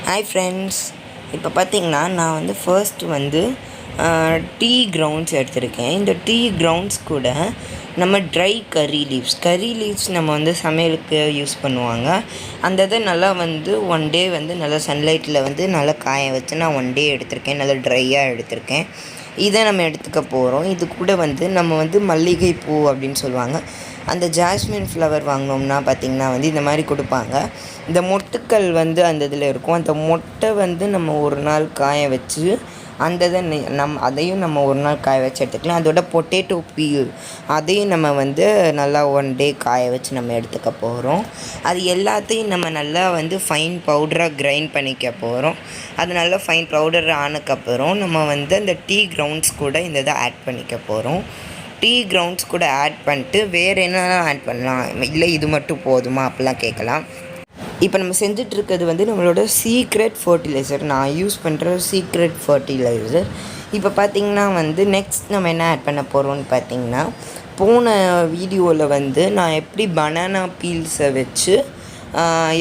Hi friends, இப்போ பார்த்தீங்கன்னா நான் வந்து ஃபர்ஸ்ட் வந்து டீ கிரவுண்ட்ஸ் எடுத்திருக்கேன். இந்த டீ கிரவுண்ட்ஸ் கூட நம்ம ட்ரை கறி லீவ்ஸ் நம்ம வந்து சமையலுக்கு யூஸ் பண்ணுவாங்க. அந்த இதை நல்லா வந்து ஒன் டே வந்து நல்லா சன்லைட்டில் வந்து நல்லா காய வச்சு நான் ஒன் டே எடுத்திருக்கேன். நல்லா ட்ரையாக எடுத்திருக்கேன். இதை நம்ம எடுத்துக்க போகிறோம். இது கூட வந்து நம்ம வந்து மல்லிகைப்பூ அப்படின்னு சொல்லுவாங்க. அந்த ஜாஸ்மின் ஃப்ளவர் வாங்கினோம்னா பார்த்திங்கன்னா வந்து இந்த மாதிரி கொடுப்பாங்க. இந்த மொட்டுக்கள் வந்து அந்த இதில் இருக்கும். அந்த மொட்டை வந்து நம்ம ஒரு நாள் காய வச்சு அந்த இதை அதையும் நம்ம ஒரு நாள் காய வச்சு எடுத்துக்கலாம். அதோட பொட்டேட்டோ பீல் அதையும் நம்ம வந்து நல்லா ஒன் டே காய வச்சு நம்ம எடுத்துக்க போகிறோம். அது எல்லாத்தையும் நம்ம நல்லா வந்து ஃபைன் பவுடராக கிரைண்ட் பண்ணிக்க போகிறோம். அது நல்லா ஃபைன் பவுடர் ஆனதுக்கப்புறம் நம்ம வந்து அந்த டீ கிரவுண்ட்ஸ் கூட இந்த இதை ஆட் பண்ணிக்க போகிறோம். டீ கிரவுண்ட்ஸ் கூட ஆட் பண்ணிட்டு வேறு என்னெல்லாம் ஆட் பண்ணலாம், இல்லை இது மட்டும் போதுமா அப்படிலாம் கேட்கலாம். இப்போ நம்ம செஞ்சிட்ருக்கிறது வந்து நம்மளோட சீக்ரெட் ஃபர்டிலைசர். நான் யூஸ் பண்ணுற சீக்ரெட் ஃபர்டிலைசர். இப்போ பார்த்திங்கன்னா வந்து நெக்ஸ்ட் நம்ம என்ன ஆட் பண்ண போகிறோம்னு பார்த்திங்கன்னா, போன வீடியோவில் வந்து நான் எப்படி பனானா பீல்ஸை வச்சு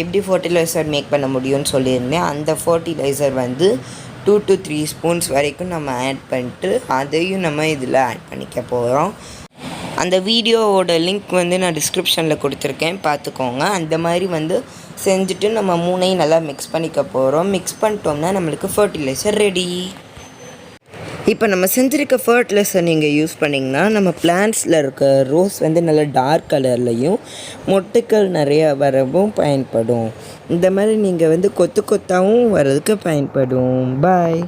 எப்படி ஃபர்டிலைசர் மேக் பண்ண முடியும்னு சொல்லியிருந்தேன். அந்த ஃபர்டிலைசர் வந்து 2 to 3 ஸ்பூன்ஸ் வரைக்கும் நம்ம ஆட் பண்ணிட்டு அதையும் நம்ம இதில் ஆட் பண்ணிக்க போகிறோம். அந்த வீடியோவோட லிங்க் வந்து நான் டிஸ்கிரிப்ஷனில் கொடுத்துருக்கேன், பார்த்துக்கோங்க. அந்த மாதிரி வந்து செஞ்சுட்டு நம்ம மூணையும் நல்லா மிக்ஸ் பண்ணிக்க போகிறோம். மிக்ஸ் பண்ணிட்டோம்னா நம்மளுக்கு ஃபர்டிலைசர் ரெடி. இப்போ நம்ம செஞ்சுருக்க ஃபர்டிலைசர் நீங்கள் யூஸ் பண்ணிங்கன்னா நம்ம பிளான்ட்ஸில் இருக்க ரோஸ் வந்து நல்லா டார்க் கலர்லையும் மொட்டுக்கள் நிறையா வரவும் பயன்படும். இந்த மாதிரி நீங்கள் வந்து கொத்து கொத்தாகவும் வர்றதுக்கு பயன்படும். பாய்.